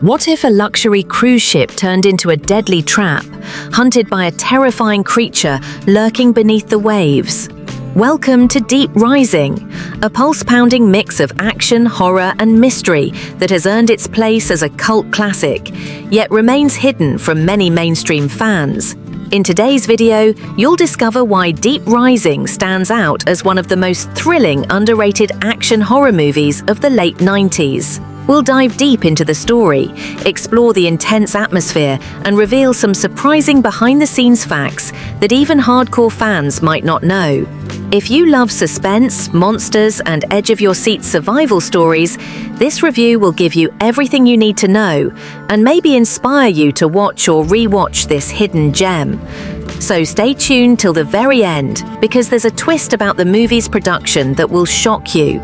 What if a luxury cruise ship turned into a deadly trap, hunted by a terrifying creature lurking beneath the waves? Welcome to Deep Rising, a pulse-pounding mix of action, horror, and mystery that has earned its place as a cult classic, yet remains hidden from many mainstream fans. In today's video, you'll discover why Deep Rising stands out as one of the most thrilling, underrated action horror movies of the late 90s. We'll dive deep into the story, explore the intense atmosphere, and reveal some surprising behind-the-scenes facts that even hardcore fans might not know. If you love suspense, monsters, and edge-of-your-seat survival stories, this review will give you everything you need to know and maybe inspire you to watch or re-watch this hidden gem. So stay tuned till the very end, because there's a twist about the movie's production that will shock you.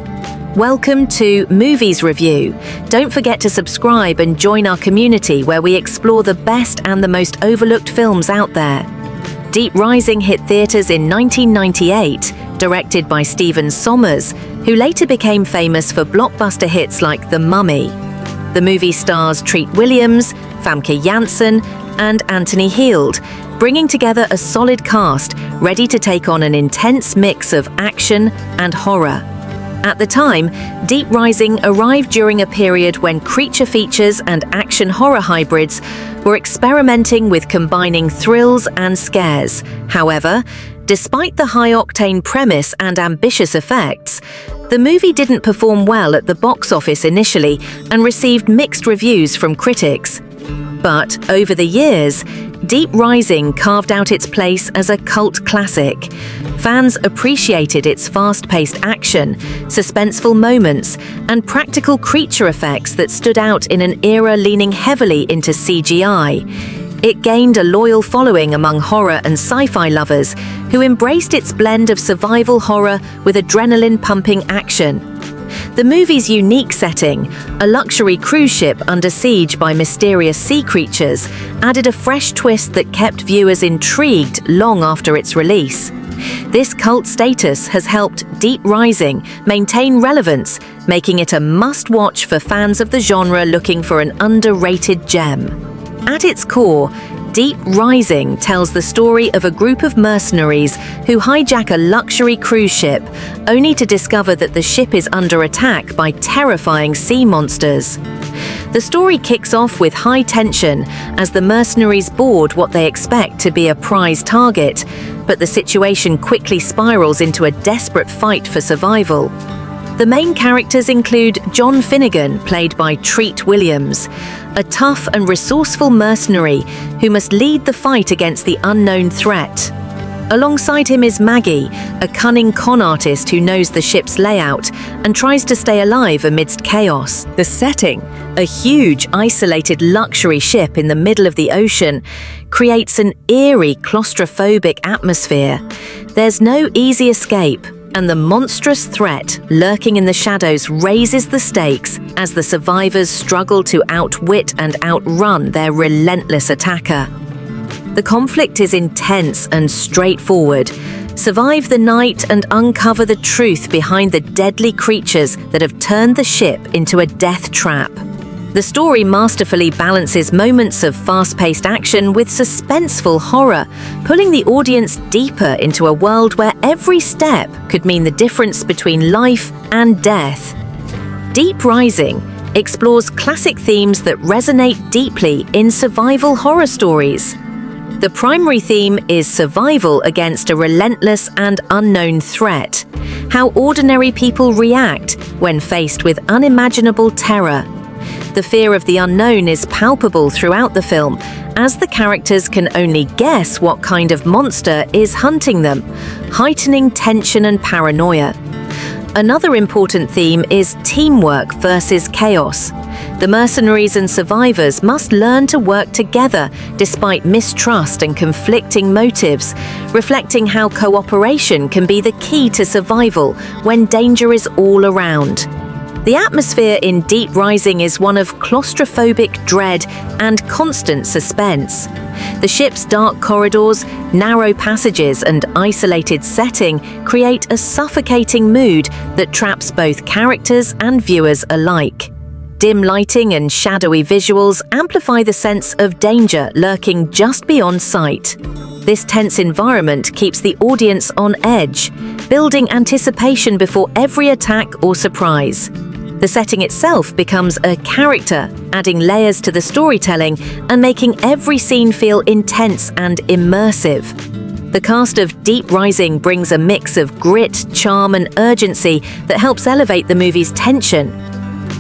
Welcome to Movies Review. Don't forget to subscribe and join our community where we explore the best and the most overlooked films out there. Deep Rising hit theaters in 1998, directed by Stephen Sommers, who later became famous for blockbuster hits like The Mummy. The movie stars Treat Williams, Famke Janssen, and Anthony Heald, bringing together a solid cast ready to take on an intense mix of action and horror. At the time, Deep Rising arrived during a period when creature features and action horror hybrids were experimenting with combining thrills and scares. However, despite the high-octane premise and ambitious effects, the movie didn't perform well at the box office initially and received mixed reviews from critics. But over the years, Deep Rising carved out its place as a cult classic. Fans appreciated its fast-paced action, suspenseful moments, and practical creature effects that stood out in an era leaning heavily into CGI. It gained a loyal following among horror and sci-fi lovers who embraced its blend of survival horror with adrenaline-pumping action. The movie's unique setting, a luxury cruise ship under siege by mysterious sea creatures, added a fresh twist that kept viewers intrigued long after its release. This cult status has helped Deep Rising maintain relevance, making it a must-watch for fans of the genre looking for an underrated gem. At its core, Deep Rising tells the story of a group of mercenaries who hijack a luxury cruise ship, only to discover that the ship is under attack by terrifying sea monsters. The story kicks off with high tension as the mercenaries board what they expect to be a prize target, but the situation quickly spirals into a desperate fight for survival. The main characters include John Finnegan, played by Treat Williams, a tough and resourceful mercenary who must lead the fight against the unknown threat. Alongside him is Maggie, a cunning con artist who knows the ship's layout and tries to stay alive amidst chaos. The setting, a huge, isolated luxury ship in the middle of the ocean, creates an eerie, claustrophobic atmosphere. There's no easy escape, and the monstrous threat lurking in the shadows raises the stakes as the survivors struggle to outwit and outrun their relentless attacker. The conflict is intense and straightforward. Survive the night and uncover the truth behind the deadly creatures that have turned the ship into a death trap. The story masterfully balances moments of fast-paced action with suspenseful horror, pulling the audience deeper into a world where every step could mean the difference between life and death. Deep Rising explores classic themes that resonate deeply in survival horror stories. The primary theme is survival against a relentless and unknown threat, how ordinary people react when faced with unimaginable terror. The fear of the unknown is palpable throughout the film, as the characters can only guess what kind of monster is hunting them, heightening tension and paranoia. Another important theme is teamwork versus chaos. The mercenaries and survivors must learn to work together despite mistrust and conflicting motives, reflecting how cooperation can be the key to survival when danger is all around. The atmosphere in Deep Rising is one of claustrophobic dread and constant suspense. The ship's dark corridors, narrow passages, and isolated setting create a suffocating mood that traps both characters and viewers alike. Dim lighting and shadowy visuals amplify the sense of danger lurking just beyond sight. This tense environment keeps the audience on edge, building anticipation before every attack or surprise. The setting itself becomes a character, adding layers to the storytelling and making every scene feel intense and immersive. The cast of Deep Rising brings a mix of grit, charm, and urgency that helps elevate the movie's tension.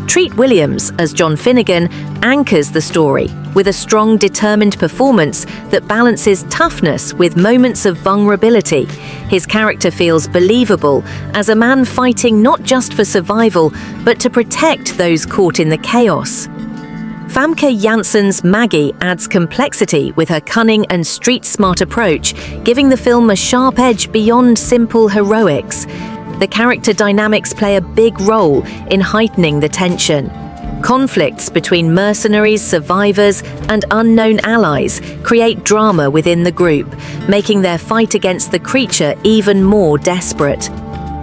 Treat Williams, as John Finnegan, anchors the story with a strong, determined performance that balances toughness with moments of vulnerability. His character feels believable as a man fighting not just for survival, but to protect those caught in the chaos. Famke Janssen's Maggie adds complexity with her cunning and street-smart approach, giving the film a sharp edge beyond simple heroics. The character dynamics play a big role in heightening the tension. Conflicts between mercenaries, survivors, and unknown allies create drama within the group, making their fight against the creature even more desperate.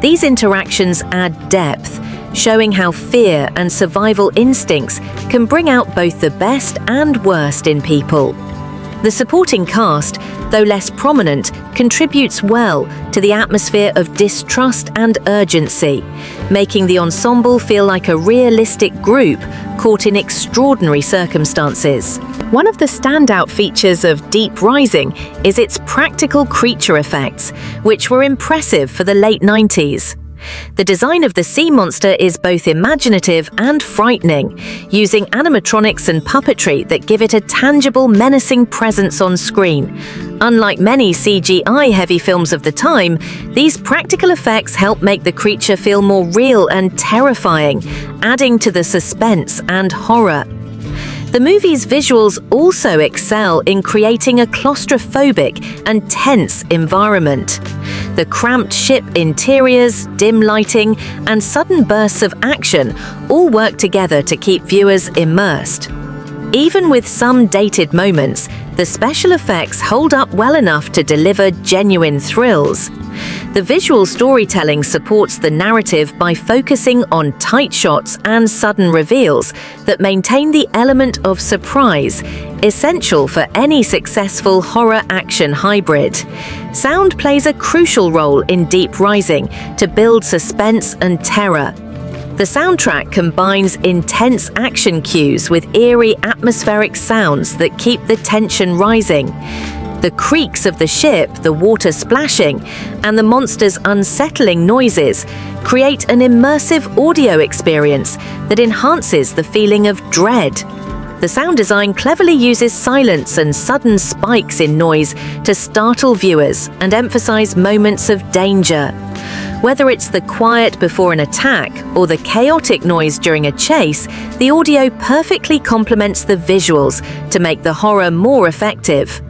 These interactions add depth, showing how fear and survival instincts can bring out both the best and worst in people. The supporting cast, though less prominent, contributes well to the atmosphere of distrust and urgency, making the ensemble feel like a realistic group caught in extraordinary circumstances. One of the standout features of Deep Rising is its practical creature effects, which were impressive for the late 90s. The design of the sea monster is both imaginative and frightening, using animatronics and puppetry that give it a tangible, menacing presence on screen. Unlike many CGI-heavy films of the time, these practical effects help make the creature feel more real and terrifying, adding to the suspense and horror. The movie's visuals also excel in creating a claustrophobic and tense environment. The cramped ship interiors, dim lighting, and sudden bursts of action all work together to keep viewers immersed. Even with some dated moments, the special effects hold up well enough to deliver genuine thrills. The visual storytelling supports the narrative by focusing on tight shots and sudden reveals that maintain the element of surprise, essential for any successful horror-action hybrid. Sound plays a crucial role in Deep Rising to build suspense and terror. The soundtrack combines intense action cues with eerie atmospheric sounds that keep the tension rising. The creaks of the ship, the water splashing, and the monster's unsettling noises create an immersive audio experience that enhances the feeling of dread. The sound design cleverly uses silence and sudden spikes in noise to startle viewers and emphasize moments of danger. Whether it's the quiet before an attack or the chaotic noise during a chase, the audio perfectly complements the visuals to make the horror more effective.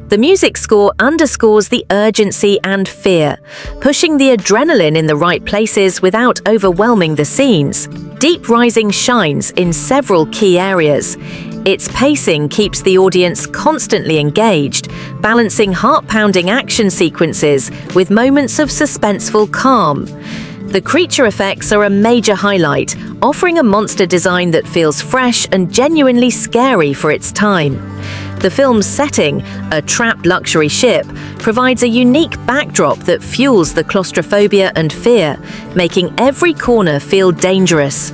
The music score underscores the urgency and fear, pushing the adrenaline in the right places without overwhelming the scenes. Deep Rising shines in several key areas. Its pacing keeps the audience constantly engaged, balancing heart-pounding action sequences with moments of suspenseful calm. The creature effects are a major highlight, offering a monster design that feels fresh and genuinely scary for its time. The film's setting, a trapped luxury ship, provides a unique backdrop that fuels the claustrophobia and fear, making every corner feel dangerous.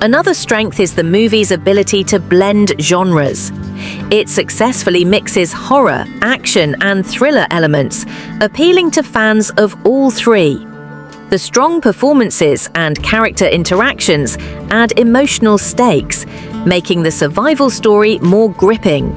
Another strength is the movie's ability to blend genres. It successfully mixes horror, action, and thriller elements, appealing to fans of all three. The strong performances and character interactions add emotional stakes, making the survival story more gripping.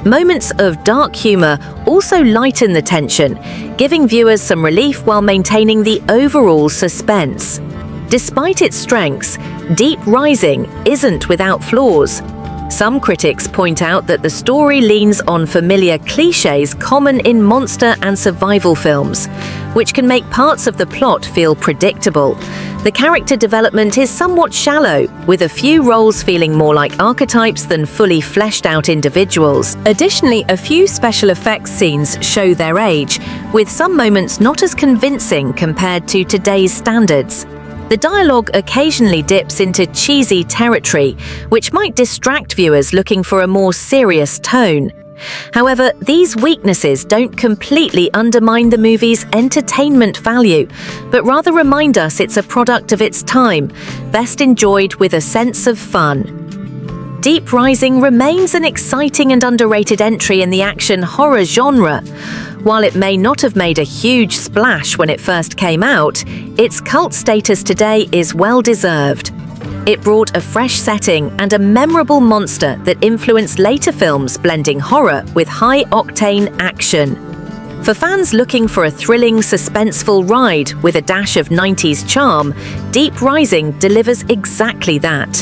Moments of dark humor also lighten the tension, giving viewers some relief while maintaining the overall suspense. Despite its strengths, Deep Rising isn't without flaws. Some critics point out that the story leans on familiar clichés common in monster and survival films, which can make parts of the plot feel predictable. The character development is somewhat shallow, with a few roles feeling more like archetypes than fully fleshed-out individuals. Additionally, a few special effects scenes show their age, with some moments not as convincing compared to today's standards. The dialogue occasionally dips into cheesy territory, which might distract viewers looking for a more serious tone. However, these weaknesses don't completely undermine the movie's entertainment value, but rather remind us it's a product of its time, best enjoyed with a sense of fun. Deep Rising remains an exciting and underrated entry in the action horror genre. While it may not have made a huge splash when it first came out, its cult status today is well-deserved. It brought a fresh setting and a memorable monster that influenced later films, blending horror with high-octane action. For fans looking for a thrilling, suspenseful ride with a dash of 90s charm, Deep Rising delivers exactly that.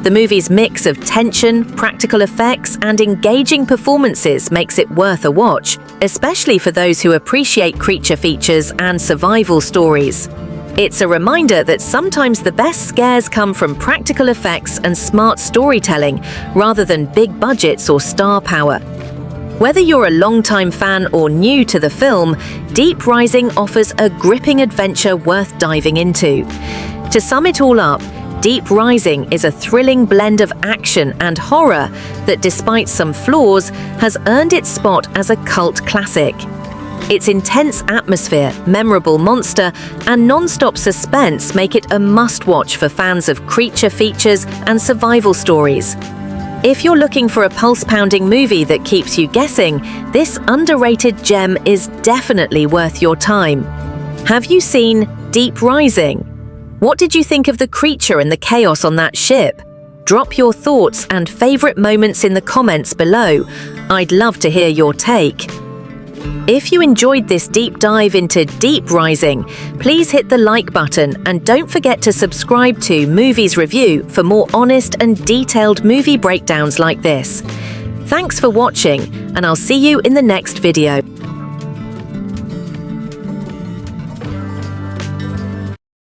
The movie's mix of tension, practical effects, and engaging performances makes it worth a watch, especially for those who appreciate creature features and survival stories. It's a reminder that sometimes the best scares come from practical effects and smart storytelling, rather than big budgets or star power. Whether you're a longtime fan or new to the film, Deep Rising offers a gripping adventure worth diving into. To sum it all up, Deep Rising is a thrilling blend of action and horror that, despite some flaws, has earned its spot as a cult classic. Its intense atmosphere, memorable monster, and non-stop suspense make it a must-watch for fans of creature features and survival stories. If you're looking for a pulse-pounding movie that keeps you guessing, this underrated gem is definitely worth your time. Have you seen Deep Rising? What did you think of the creature and the chaos on that ship? Drop your thoughts and favorite moments in the comments below. I'd love to hear your take. If you enjoyed this deep dive into Deep Rising, please hit the like button and don't forget to subscribe to Movies Review for more honest and detailed movie breakdowns like this. Thanks for watching, and I'll see you in the next video.